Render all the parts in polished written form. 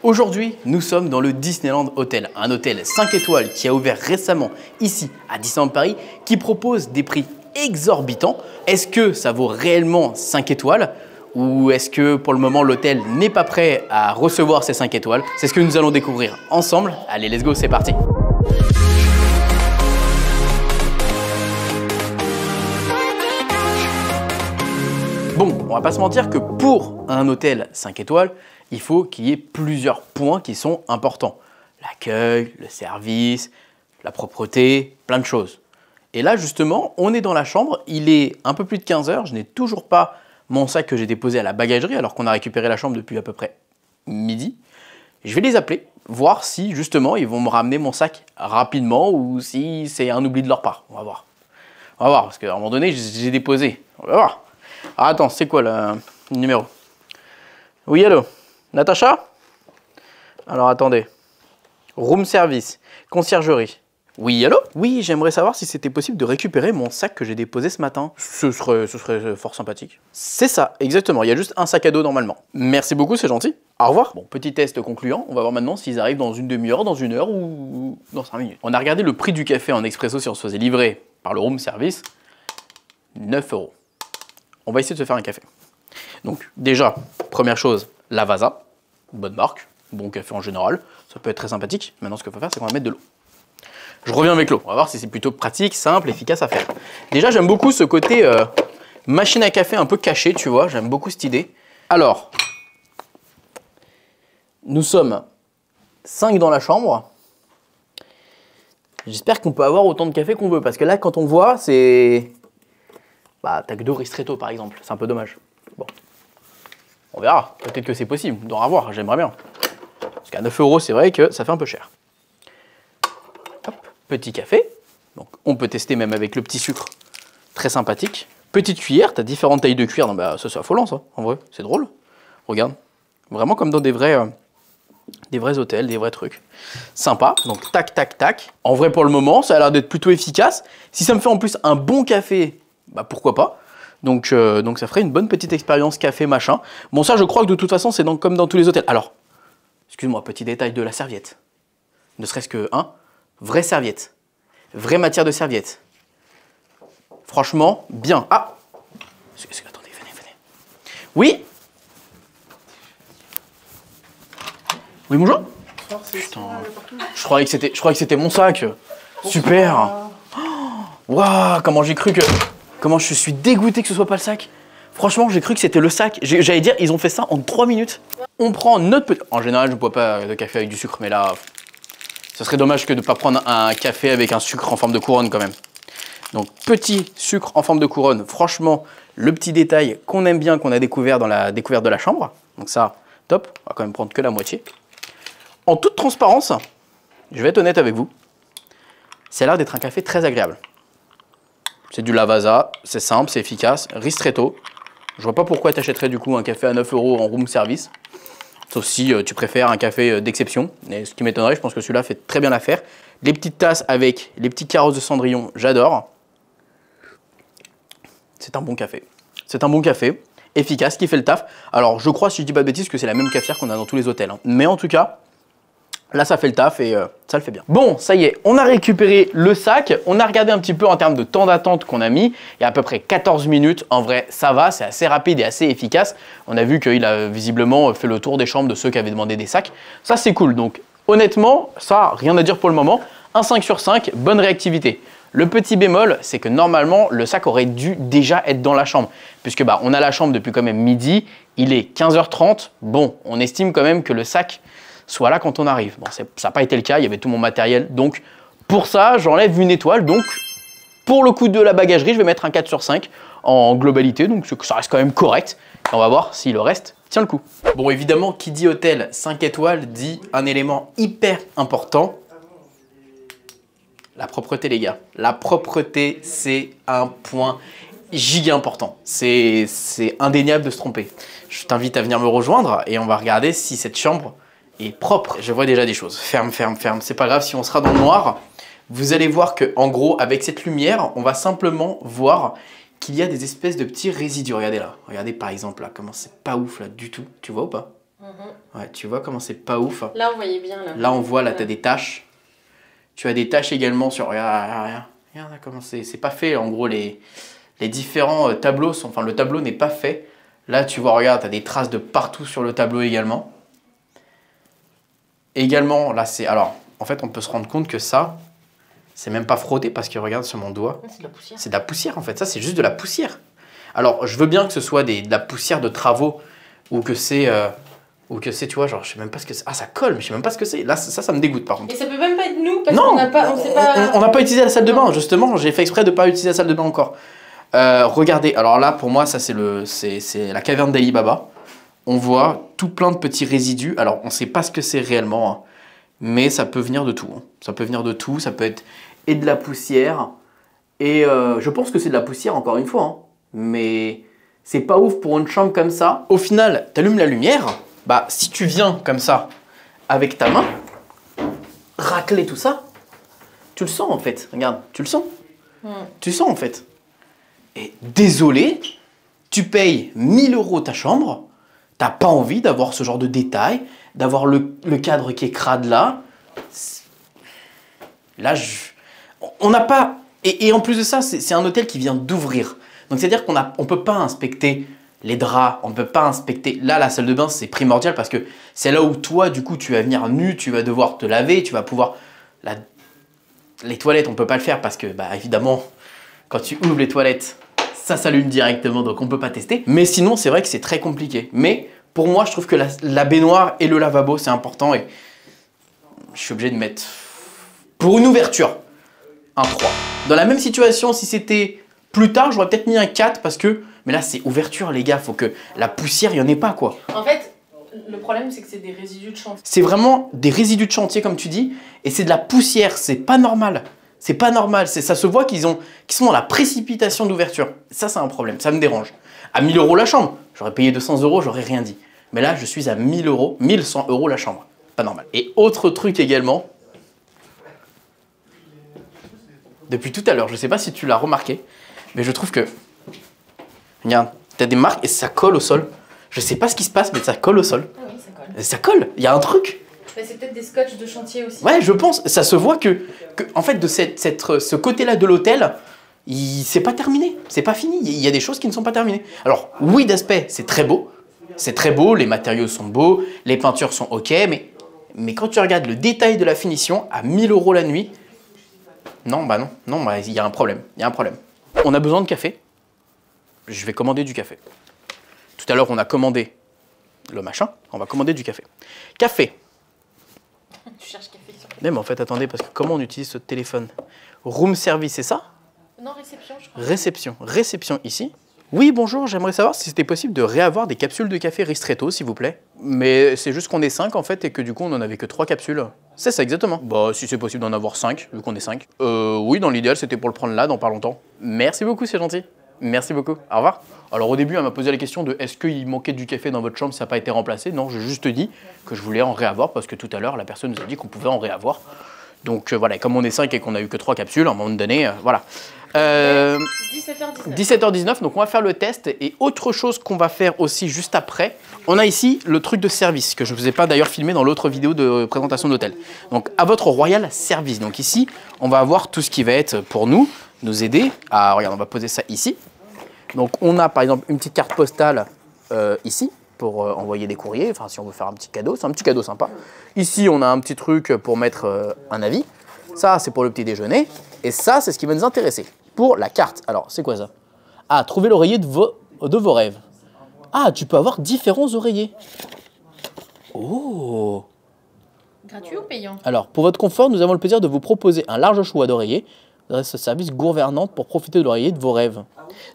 Aujourd'hui, nous sommes dans le Disneyland Hotel, un hôtel 5 étoiles qui a ouvert récemment ici à Disneyland Paris, qui propose des prix exorbitants. Est-ce que ça vaut réellement 5 étoiles ou est-ce que pour le moment l'hôtel n'est pas prêt à recevoir ces 5 étoiles? C'est ce que nous allons découvrir ensemble. Allez, let's go, c'est parti! Bon, on va pas se mentir que pour un hôtel 5 étoiles, il faut qu'il y ait plusieurs points qui sont importants. L'accueil, le service, la propreté, plein de choses. Et là, justement, on est dans la chambre, il est un peu plus de 15 h, je n'ai toujours pas mon sac que j'ai déposé à la bagagerie alors qu'on a récupéré la chambre depuis à peu près midi. Je vais les appeler, voir si justement ils vont me ramener mon sac rapidement ou si c'est un oubli de leur part. On va voir. On va voir, parce qu'à un moment donné, j'ai déposé. On va voir. Ah, attends, c'est quoi le numéro? Oui, allô? Natacha? Alors, attendez. Room service, conciergerie. Oui, allô? Oui, j'aimerais savoir si c'était possible de récupérer mon sac que j'ai déposé ce matin. Ce serait fort sympathique. C'est ça, exactement. Il y a juste un sac à dos normalement. Merci beaucoup, c'est gentil. Au revoir. Bon, petit test concluant. On va voir maintenant s'ils arrivent dans une demi-heure, dans une heure ou dans 5 minutes. On a regardé le prix du café en expresso si on se faisait livrer par le room service. 9 €. On va essayer de se faire un café. Donc déjà, première chose, Lavazza, bonne marque, bon café en général, ça peut être très sympathique. Maintenant ce qu'il faut faire, c'est qu'on va mettre de l'eau. Je reviens avec l'eau, on va voir si c'est plutôt pratique, simple, efficace à faire. Déjà j'aime beaucoup ce côté machine à café un peu caché, tu vois, j'aime beaucoup cette idée. Alors, nous sommes 5 dans la chambre. J'espère qu'on peut avoir autant de café qu'on veut, parce que là quand on voit, c'est... Bah, t'as que 2 ristretto par exemple, c'est un peu dommage. Bon, on verra, peut-être que c'est possible d'en avoir, j'aimerais bien. Parce qu'à 9 €, c'est vrai que ça fait un peu cher. Hop, petit café, donc on peut tester même avec le petit sucre, très sympathique. Petite cuillère, t'as différentes tailles de cuillère, non, bah, ça c'est affolant ça, en vrai, c'est drôle. Regarde, vraiment comme dans des vrais hôtels, des vrais trucs. Sympa, donc tac, tac, tac. En vrai pour le moment, ça a l'air d'être plutôt efficace. Si ça me fait en plus un bon café, bah pourquoi pas. Donc ça ferait une bonne petite expérience café machin. Bon ça je crois que de toute façon c'est comme dans tous les hôtels. Alors, excuse-moi, petit détail de la serviette. Ne serait-ce que vraie serviette. Vraie matière de serviette. Franchement, bien. Ah, attendez, venez. Oui. Oui, bonjour. Putain, je croyais que c'était mon sac. Super. Waouh, comment j'ai cru que... Comment je suis dégoûté que ce soit pas le sac. Franchement, j'ai cru que c'était le sac. J'allais dire, ils ont fait ça en 3 minutes. On prend notre petit... En général, je ne bois pas de café avec du sucre, mais là, ce serait dommage que de ne pas prendre un café avec un sucre en forme de couronne quand même. Donc, petit sucre en forme de couronne. Franchement, le petit détail qu'on aime bien, qu'on a découvert dans la découverte de la chambre. Donc ça, top. On va quand même prendre que la moitié. En toute transparence, je vais être honnête avec vous. Ça a l'air d'être un café très agréable. C'est du Lavazza, c'est simple, c'est efficace, ristretto. Je vois pas pourquoi tu achèterais du coup un café à 9 € en room service. Sauf si tu préfères un café d'exception. Et ce qui m'étonnerait, je pense que celui-là fait très bien l'affaire. Les petites tasses avec les petits carrosses de Cendrillon, j'adore. C'est un bon café. C'est un bon café, efficace, qui fait le taf. Alors je crois, si je dis pas de bêtises, que c'est la même cafetière qu'on a dans tous les hôtels. Mais en tout cas... Là, ça fait le taf et ça le fait bien. Bon, ça y est, on a récupéré le sac. On a regardé un petit peu en termes de temps d'attente qu'on a mis. Il y a à peu près 14 minutes. En vrai, ça va, c'est assez rapide et assez efficace. On a vu qu'il a visiblement fait le tour des chambres de ceux qui avaient demandé des sacs. Ça, c'est cool. Donc, honnêtement, ça, rien à dire pour le moment. Un 5 sur 5, bonne réactivité. Le petit bémol, c'est que normalement, le sac aurait dû déjà être dans la chambre. Puisque bah, on a la chambre depuis quand même midi. Il est 15 h 30. Bon, on estime quand même que le sac... soit là quand on arrive. Bon, ça n'a pas été le cas, il y avait tout mon matériel. Donc, pour ça, j'enlève une étoile. Donc, pour le coup de la bagagerie, je vais mettre un 4 sur 5 en globalité. Donc, ça reste quand même correct. Et on va voir si le reste tient le coup. Bon, évidemment, qui dit hôtel 5 étoiles dit un élément hyper important. La propreté, les gars. La propreté, c'est un point giga important. C'est indéniable de se tromper. Je t'invite à venir me rejoindre et on va regarder si cette chambre... est propre. Je vois déjà des choses. Ferme. C'est pas grave si on sera dans le noir. Vous allez voir que, en gros, avec cette lumière, on va simplement voir qu'il y a des espèces de petits résidus. Regardez là. Regardez par exemple là, comment c'est pas ouf là du tout. Tu vois ou pas? Ouais, tu vois comment c'est pas ouf. Là, on voyait bien. Là, on voit, là, tu as des taches. Tu as des taches également sur... Regarde comment c'est pas fait. En gros, les différents tableaux sont... Enfin, le tableau n'est pas fait. Là, tu vois, regarde, tu as des traces de partout sur le tableau également. Également, là, c'est... Alors, en fait, on peut se rendre compte que ça, c'est même pas frotté parce que, regarde, sur mon doigt... C'est de la poussière. C'est de la poussière, en fait. Ça, c'est juste de la poussière. Alors, je veux bien que ce soit de la poussière de travaux ou que c'est... tu vois, genre, je sais même pas ce que c'est. Ah, ça colle, mais je sais même pas ce que c'est. Là, ça me dégoûte, par contre. Et ça peut même pas être nous, parce non, qu'on n'a pas... On n'a pas utilisé la salle de bain, justement. J'ai fait exprès de pas utiliser la salle de bain encore. Regardez, alors là, pour moi, ça, c'est la caverne d'Ali Baba. On voit tout plein de petits résidus. Alors, on sait pas ce que c'est réellement, hein, mais ça peut venir de tout. Hein. Ça peut venir de tout. Ça peut être et de la poussière. Et je pense que c'est de la poussière, encore une fois. Hein, mais c'est pas ouf pour une chambre comme ça. Au final, tu allumes la lumière. Bah, si tu viens comme ça, avec ta main, racler tout ça, tu le sens en fait. Regarde, tu le sens. Tu le sens en fait. Et désolé, tu payes 1000 € ta chambre, t'as pas envie d'avoir ce genre de détails, d'avoir le cadre qui est crade là. Là, on n'a pas... Et en plus de ça, c'est un hôtel qui vient d'ouvrir. Donc c'est-à-dire qu'on ne peut pas inspecter les draps, on ne peut pas inspecter... Là, la salle de bain, c'est primordial parce que c'est là où toi, du coup, tu vas venir nu, tu vas devoir te laver, tu vas pouvoir... Les toilettes, on ne peut pas le faire parce que, bah, évidemment, quand tu ouvres les toilettes, ça s'allume directement, donc on ne peut pas tester. Mais sinon, c'est vrai que c'est très compliqué. Mais pour moi, je trouve que la baignoire et le lavabo, c'est important et je suis obligé de mettre, pour une ouverture, un 3. Dans la même situation, si c'était plus tard, j'aurais peut-être mis un 4 parce que... Mais là, c'est ouverture, les gars. Faut que la poussière, il n'y en ait pas, quoi. En fait, le problème, c'est que c'est des résidus de chantier. C'est vraiment des résidus de chantier, comme tu dis. Et c'est de la poussière. C'est pas normal. C'est pas normal. Ça se voit qu'ils sont dans la précipitation d'ouverture. Ça, c'est un problème. Ça me dérange. À 1000 € la chambre, j'aurais payé 200 €, j'aurais rien dit. Mais là, je suis à 1000 €, 1100 € la chambre. Pas normal. Et autre truc également. Depuis tout à l'heure, je sais pas si tu l'as remarqué, mais je trouve que... Regarde, tu as des marques et ça colle au sol. Je sais pas ce qui se passe, mais ça colle au sol. Ah oui, ça colle. Ça colle, il y a un truc. Mais c'est peut-être des scotch de chantier aussi. Ouais, je pense. Ça se voit que en fait, de ce côté-là de l'hôtel, c'est pas terminé. C'est pas fini. Il y a des choses qui ne sont pas terminées. Alors, oui, d'aspect, c'est très beau. C'est très beau, les matériaux sont beaux, les peintures sont OK, mais quand tu regardes le détail de la finition, à 1000 € la nuit, non, bah non, non, bah, il y a un problème. Il y a un problème. On a besoin de café. Je vais commander du café. Tout à l'heure, on a commandé le machin. On va commander du café. Café. Tu cherches café sur... Mais en fait, attendez, parce que comment on utilise ce téléphone? Room service, c'est ça? Non, réception, je crois. Réception. Réception ici. Oui, bonjour, j'aimerais savoir si c'était possible de réavoir des capsules de café ristretto, s'il vous plaît. Mais c'est juste qu'on est 5 en fait et que du coup on en avait que 3 capsules. C'est ça exactement. Bah si c'est possible d'en avoir 5, vu qu'on est 5. Oui, dans l'idéal c'était pour le prendre là, dans pas longtemps. Merci beaucoup, c'est gentil. Merci beaucoup. Au revoir. Alors au début, elle m'a posé la question de est-ce qu'il manquait du café dans votre chambre, ça n'a pas été remplacé. Non, j'ai juste dit que je voulais en réavoir parce que tout à l'heure, la personne nous a dit qu'on pouvait en réavoir. Donc voilà, comme on est 5 et qu'on a eu que 3 capsules, à un moment donné, voilà. 17h19. 17h19, donc on va faire le test. Et autre chose qu'on va faire aussi juste après, on a ici le truc de service que je ne vous ai pas d'ailleurs filmé dans l'autre vidéo de présentation d'hôtel. Donc à votre royal service. Donc ici, on va avoir tout ce qui va être pour nous aider à... Regarde, on va poser ça ici. Donc on a par exemple une petite carte postale ici pour envoyer des courriers, enfin si on veut faire un petit cadeau, c'est un petit cadeau sympa. Ici on a un petit truc pour mettre un avis, ça c'est pour le petit déjeuner, et ça c'est ce qui va nous intéresser, pour la carte. Alors c'est quoi ça? Ah, trouver l'oreiller de vos rêves. Ah, tu peux avoir différents oreillers. Oh! Gratuit ou payant? Alors pour votre confort, nous avons le plaisir de vous proposer un large choix d'oreillers, ce service gouvernante pour profiter de l'oreiller de vos rêves.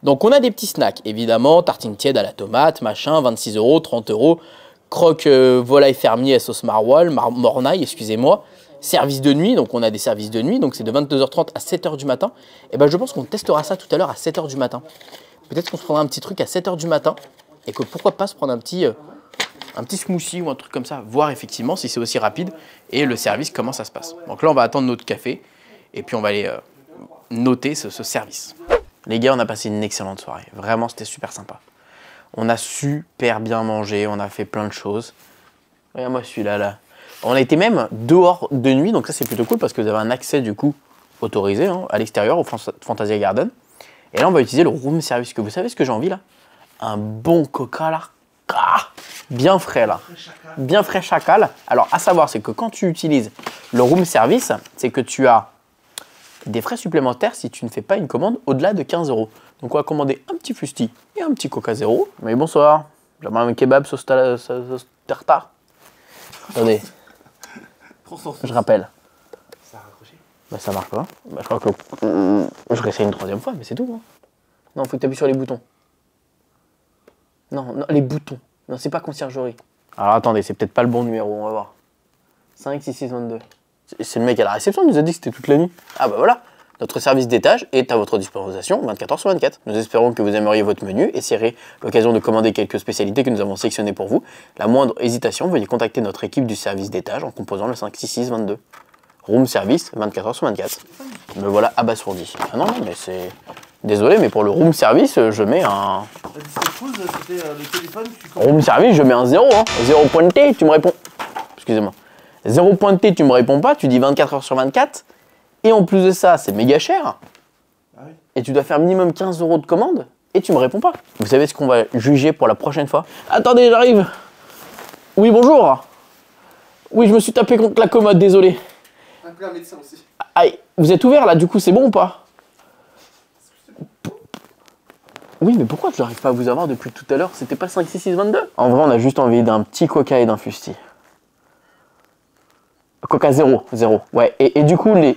Donc on a des petits snacks, évidemment, tartine tiède à la tomate, machin, 26 €, 30 €, croque volaille fermier à sauce maroilles, mornaille, excusez-moi, service de nuit, donc on a des services de nuit, donc c'est de 22h30 à 7h du matin. Et ben je pense qu'on testera ça tout à l'heure à 7h du matin. Peut-être qu'on se prendra un petit truc à 7h du matin, et que pourquoi pas se prendre un petit smoothie ou un truc comme ça, voir effectivement si c'est aussi rapide, et le service, comment ça se passe. Donc là on va attendre notre café, et puis on va aller... noter ce service. Les gars, on a passé une excellente soirée. Vraiment, c'était super sympa. On a super bien mangé, on a fait plein de choses. Regarde-moi celui-là, là. On a été même dehors de nuit, donc ça c'est plutôt cool parce que vous avez un accès du coup autorisé hein, à l'extérieur au Fantasia Garden. Et là on va utiliser le room service. Que vous savez ce que j'ai envie là? Un bon coca là. Ah, bien frais là. Bien frais chacal. Alors à savoir c'est que quand tu utilises le room service, c'est que tu as des frais supplémentaires si tu ne fais pas une commande au-delà de 15 €. Donc on va commander un petit fusti et un petit coca zéro. Mais bonsoir, j'aimerais un kebab sauce tartare. Attendez, je rappelle. Ça a raccroché. Bah ça marche pas. Bah, je crois que je réessaye une troisième fois, mais c'est tout. Hein. Non, faut que tu appuies sur les boutons. Non, non, les boutons. Non, c'est pas conciergerie. Alors attendez, c'est peut-être pas le bon numéro, on va voir. 5 6 6 22. C'est le mec à la réception qui nous a dit que c'était toute la nuit. Ah bah voilà. Notre service d'étage est à votre disposition 24h/24. Nous espérons que vous aimeriez votre menu et serez l'occasion de commander quelques spécialités que nous avons sélectionnées pour vous. La moindre hésitation, veuillez contacter notre équipe du service d'étage en composant le 56622. Room service 24h/24. Me voilà abasourdi. Ah non, non, mais c'est... Désolé, mais pour le room service, je mets un... C'était le téléphone. Room service, je mets un 0. Hein. 0 pointé, tu me réponds... Excusez-moi. 0 pointé, tu me réponds pas, tu dis 24h/24. Et en plus de ça, c'est méga cher. Ah oui. Et tu dois faire minimum 15 € de commande. Et tu me réponds pas. Vous savez ce qu'on va juger pour la prochaine fois? Attendez, j'arrive. Oui, bonjour. Oui, je me suis tapé contre la commode, désolé. Un peu un médecin aussi. Aïe, vous êtes ouvert là, du coup, c'est bon ou pas? Oui, mais pourquoi je n'arrive pas à vous avoir depuis tout à l'heure? C'était pas le 5, 6, 6, 22? En vrai, on a juste envie d'un petit coca et d'un fusti. Coca 0, 0. Ouais. Et du coup, l'argent,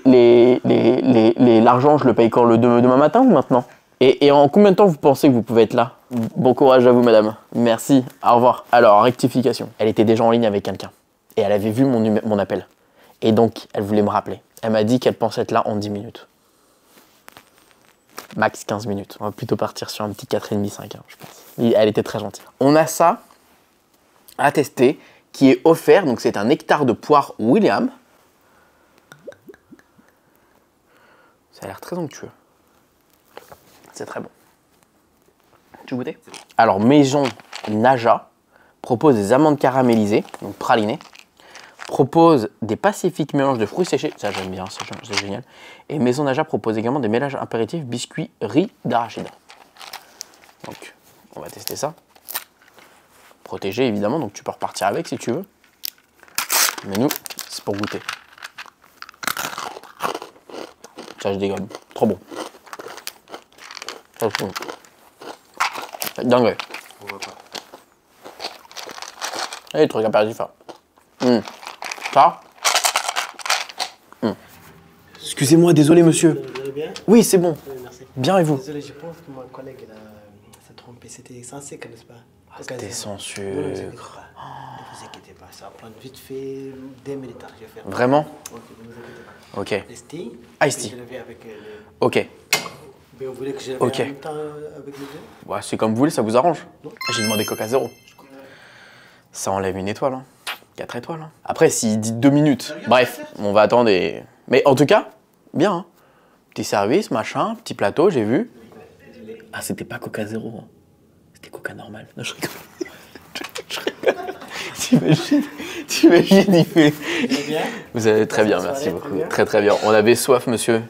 je le paye quand demain matin ou maintenant? Et en combien de temps vous pensez que vous pouvez être là? Bon courage à vous, madame. Merci. Au revoir. Alors, rectification. Elle était déjà en ligne avec quelqu'un. Et elle avait vu mon appel. Et donc, elle voulait me rappeler. Elle m'a dit qu'elle pensait être là en 10 minutes. Max 15 minutes. On va plutôt partir sur un petit 4,5, 5, hein, je pense. Elle était très gentille. On a ça à tester qui est offert. Donc, c'est un nectar de poire William. Ça a l'air très onctueux. C'est très bon. Tu veux goûter? Alors, Maison Naja propose des amandes caramélisées, donc pralinées. Propose des pacifiques mélanges de fruits séchés. Ça, j'aime bien, c'est génial. Et Maison Naja propose également des mélanges apéritifs biscuits riz d'arachide. Donc, on va tester ça. Protégé, évidemment, donc tu peux repartir avec si tu veux. Mais nous, c'est pour goûter. Ça, je dégomme. Trop bon. Ça, c'est bon. Dingue. On voit pas. Et des trucs apéritifs. Hein. Ça Excusez-moi, désolé monsieur. Vous allez bien? Oui, c'est bon. Oui, merci. Bien et vous? Désolé, je pense que mon collègue s'est trompé. C'était sans sucre, n'est-ce pas? C'était sans Ne vous inquiétez sucre. pas. Ne vous inquiétez pas. Ça va prendre vite fait 2 minutes. Je vais faire. Vraiment? Ok, ne vous inquiétez pas. Ok. Iced tea. Iced tea. Je le fais avec le... Ok. Mais vous voulez que je le Ok. fasse en même temps avec les deux? Ouais, c'est comme vous voulez, ça vous arrange. Non. J'ai demandé Coca 0. Ça enlève une étoile. Hein. 4 étoiles. Hein. Après, s'il dit 2 minutes, bref, on va attendre et... Mais en tout cas, bien. Hein. Petit service, machin, petit plateau, j'ai vu. Ah, c'était pas Coca 0. Hein. C'était Coca normal. Non, je rigole. Je rigole. T'imagines, il fait... Bien. Vous allez très bien, merci beaucoup. Très très bien. On avait soif, monsieur.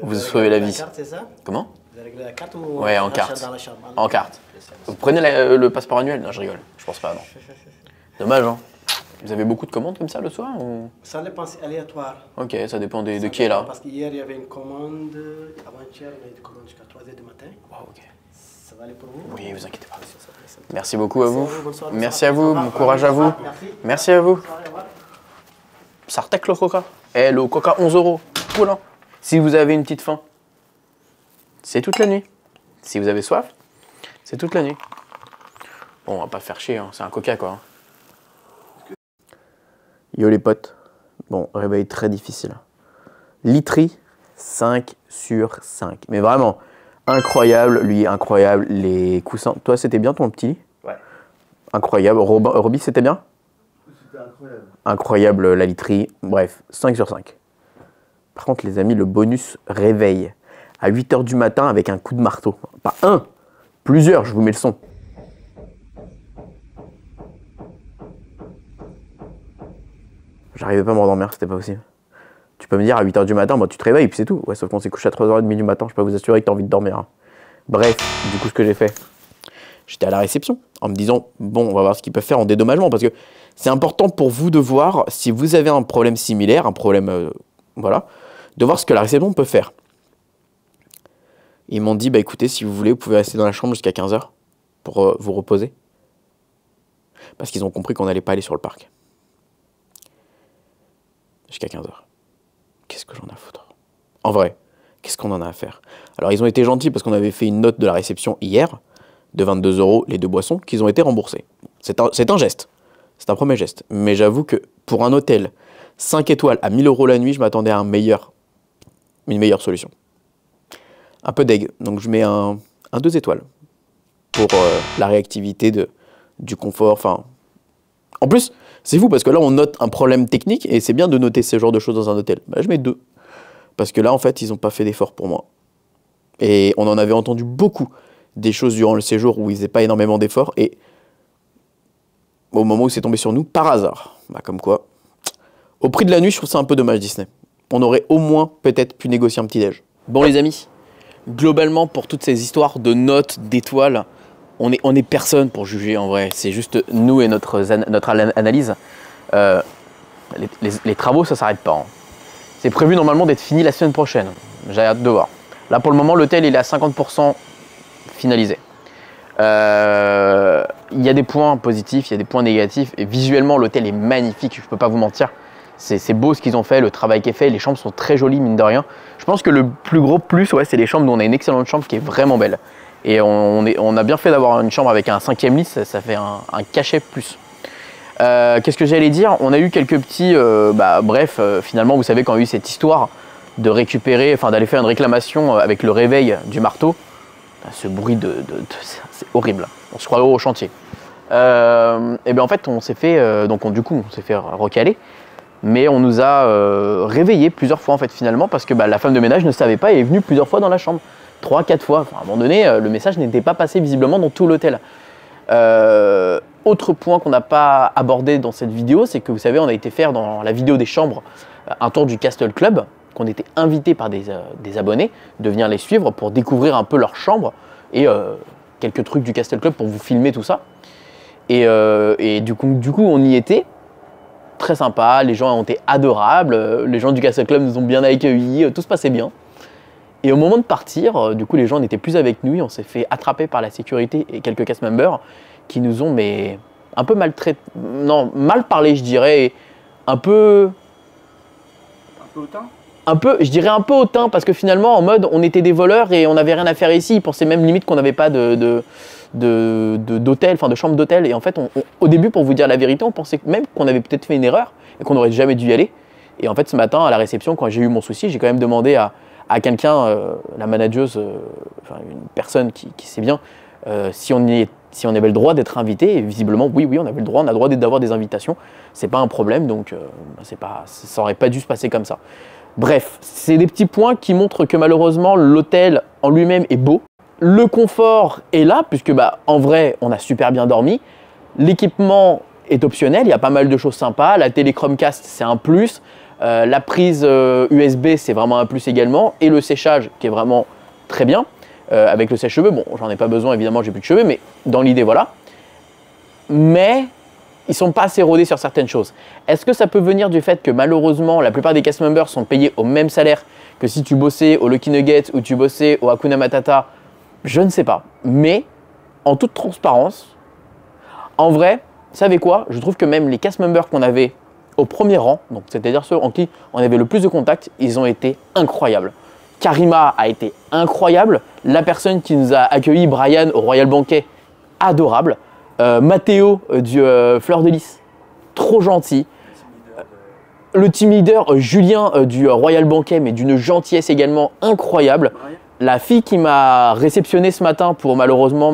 Vous sauvez la vie. Carte, c'est ça? Comment? Vous avez réglé la carte ou Ouais, en on carte. achète dans la chambre? En carte. Vous prenez le passeport annuel? Non, je rigole. Je pense pas, non. Dommage, hein. Vous avez beaucoup de commandes comme ça le soir ou... Ça dépend, c'est aléatoire. Ok, ça dépend de Ça qui est là. dépend, Parce qu'hier, il y avait une commande, avant-hier, on a eu des commandes jusqu'à 3h du matin. Wow, ok. Ça va aller pour vous? Oui, vous inquiétez pas. Ça va aller. Merci beaucoup à vous. Bonne soirée. Merci à vous, bon courage à vous. Merci. Merci à vous. Bonne soirée, au revoir. Sartec le coca. Eh, le coca 11 €. Cool, hein. Si vous avez une petite faim, c'est toute la nuit. Si vous avez soif, c'est toute la nuit. Bon, on va pas faire chier, hein. C'est un coca quoi. Yo les potes. Bon, réveil très difficile. Literie, 5 sur 5. Mais vraiment, incroyable, lui, incroyable. Les coussins. Toi, c'était bien ton petit lit? Ouais. Incroyable. Roby, c'était bien? C'était incroyable. Incroyable la literie. Bref, 5 sur 5. Par contre, les amis, le bonus réveil à 8 h du matin avec un coup de marteau. Pas un, plusieurs, je vous mets le son. J'arrivais pas à m'endormir, c'était pas possible. Tu peux me dire à 8h du matin, bah, tu te réveilles et puis c'est tout. Ouais, sauf qu'on s'est couché à 3h30 du matin, je peux vous assurer que tu as envie de dormir. Hein. Bref, du coup, ce que j'ai fait, j'étais à la réception en me disant, bon, on va voir ce qu'ils peuvent faire en dédommagement parce que c'est important pour vous de voir si vous avez un problème similaire, un problème, voilà, de voir ce que la réception peut faire. Ils m'ont dit, bah écoutez, si vous voulez, vous pouvez rester dans la chambre jusqu'à 15h pour vous reposer. Parce qu'ils ont compris qu'on n'allait pas aller sur le parc. Jusqu'à 15h. Qu'est-ce que j'en ai à foutre? En vrai, qu'est-ce qu'on en a à faire? Alors, ils ont été gentils parce qu'on avait fait une note de la réception hier, de 22 € les 2 boissons, qu'ils ont été remboursés. C'est un geste. C'est un premier geste. Mais j'avoue que pour un hôtel 5 étoiles à 1000 € la nuit, je m'attendais à une meilleure solution. Un peu deg. Donc, je mets un 2 étoiles pour la réactivité du confort. Enfin, en plus, c'est fou parce que là, on note un problème technique et c'est bien de noter ce genre de choses dans un hôtel. Bah, je mets 2. Parce que là, en fait, ils n'ont pas fait d'effort pour moi. Et on en avait entendu beaucoup des choses durant le séjour où ils faisaient pas énormément d'efforts. Et au moment où c'est tombé sur nous, par hasard, bah, comme quoi, au prix de la nuit, je trouve ça un peu dommage, Disney. On aurait au moins peut-être pu négocier un petit déj. Bon, les amis, globalement, pour toutes ces histoires de notes, d'étoiles, on est personne pour juger en vrai. C'est juste nous et notre analyse. Les travaux, ça s'arrête pas. Hein. C'est prévu normalement d'être fini la semaine prochaine. J'ai hâte de voir. Là, pour le moment, l'hôtel il est à 50% finalisé. Il y a des points positifs, il y a des points négatifs. Et visuellement, l'hôtel est magnifique, je ne peux pas vous mentir. C'est beau ce qu'ils ont fait, le travail qui est fait. Les chambres sont très jolies, mine de rien. Je pense que le plus gros plus, ouais, c'est les chambres. Nous, on a une excellente chambre qui est vraiment belle. Et on a bien fait d'avoir une chambre avec un 5e lit, ça fait un cachet plus. Qu'est-ce que j'allais dire? On a eu quelques petits... finalement, vous savez, quand il y a eu cette histoire de récupérer, enfin d'aller faire une réclamation avec le réveil du marteau, ce bruit c'est horrible. On se croit au chantier. Et bien en fait, on s'est fait... on s'est fait recaler. Mais on nous a réveillés plusieurs fois en fait finalement parce que la femme de ménage ne savait pas et est venue plusieurs fois dans la chambre. 3-4 fois. Enfin, à un moment donné, le message n'était pas passé visiblement dans tout l'hôtel. Autre point qu'on n'a pas abordé dans cette vidéo, c'est que vous savez, on a été faire dans la vidéo des chambres un tour du Castle Club, qu'on était invité par des abonnés de venir les suivre pour découvrir un peu leur chambre et quelques trucs du Castle Club pour vous filmer tout ça. Et du coup, on y était. Très sympa, les gens ont été adorables, les gens du Castle Club nous ont bien accueillis, tout se passait bien. Et au moment de partir, du coup, les gens n'étaient plus avec nous. On s'est fait attraper par la sécurité et quelques cast members qui nous ont un peu maltraités. Non, mal parlé, je dirais. Et un peu hautain. Je dirais un peu hautain parce que finalement, en mode, on était des voleurs et on n'avait rien à faire ici. Ils pensaient même limite qu'on n'avait pas d'hôtel, enfin de chambre d'hôtel. Et en fait, au début, pour vous dire la vérité, on pensait même qu'on avait peut-être fait une erreur et qu'on n'aurait jamais dû y aller. Et en fait, ce matin, à la réception, quand j'ai eu mon souci, j'ai quand même demandé à quelqu'un, la manageuse, une personne qui sait bien, si on avait le droit d'être invité. Et visiblement, oui, on avait le droit, on a le droit d'avoir des invitations. C'est pas un problème, donc ça aurait pas dû se passer comme ça. Bref, c'est des petits points qui montrent que malheureusement, l'hôtel en lui-même est beau. Le confort est là, puisque en vrai, on a super bien dormi. L'équipement est optionnel, il y a pas mal de choses sympas. La télé Chromecast, c'est un plus. La prise USB, c'est vraiment un plus également. Et le séchage, qui est vraiment très bien. Avec le sèche-cheveux, bon, j'en ai pas besoin, évidemment, j'ai plus de cheveux, mais dans l'idée, voilà. Mais ils sont pas assez rodés sur certaines choses. Est-ce que ça peut venir du fait que malheureusement, la plupart des cast members sont payés au même salaire que si tu bossais au Lucky Nugget ou tu bossais au Hakuna Matata? Je ne sais pas. Mais, en toute transparence, en vrai, vous savez quoi? Je trouve que même les cast members qu'on avait au premier rang, donc c'est-à-dire ceux en qui on avait le plus de contacts, ils ont été incroyables. Karima a été incroyable. La personne qui nous a accueillis, Brian, au Royal Banquet, adorable. Mathéo du Fleur de Lys, trop gentil. Le team leader, Julien du Royal Banquet, mais d'une gentillesse également incroyable. La fille qui m'a réceptionné ce matin pour malheureusement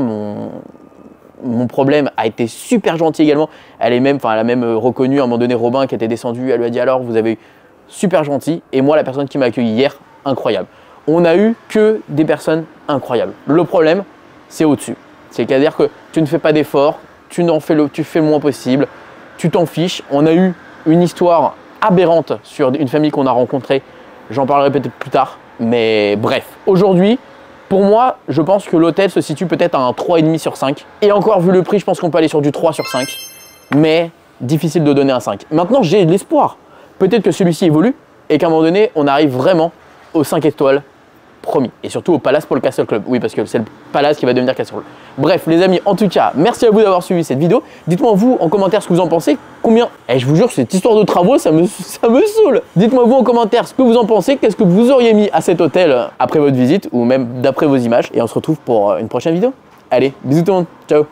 mon problème a été super gentille également. Elle a même reconnu à un moment donné Robin qui était descendu. Elle lui a dit alors, vous avez eu super gentil. Et moi, la personne qui m'a accueilli hier, incroyable. On a eu que des personnes incroyables. Le problème, c'est au-dessus. C'est-à-dire que tu ne fais pas d'efforts, tu fais le moins possible, tu t'en fiches. On a eu une histoire aberrante sur une famille qu'on a rencontrée. J'en parlerai peut-être plus tard. Mais bref, aujourd'hui, pour moi, je pense que l'hôtel se situe peut-être à un 3,5 sur 5. Et encore, vu le prix, je pense qu'on peut aller sur du 3 sur 5. Mais difficile de donner un 5. Maintenant, j'ai de l'espoir. Peut-être que celui-ci évolue et qu'à un moment donné, on arrive vraiment aux 5 étoiles. Promis. Et surtout au Palace pour le Castle Club. Oui, parce que c'est le Palace qui va devenir Castle Club. Bref, les amis, en tout cas, merci à vous d'avoir suivi cette vidéo. Dites-moi vous en commentaire ce que vous en pensez. Combien... je vous jure, cette histoire de travaux, ça me saoule. Dites-moi vous en commentaire ce que vous en pensez. Qu'est-ce que vous auriez mis à cet hôtel après votre visite ou même d'après vos images. Et on se retrouve pour une prochaine vidéo. Allez, bisous tout le monde. Ciao.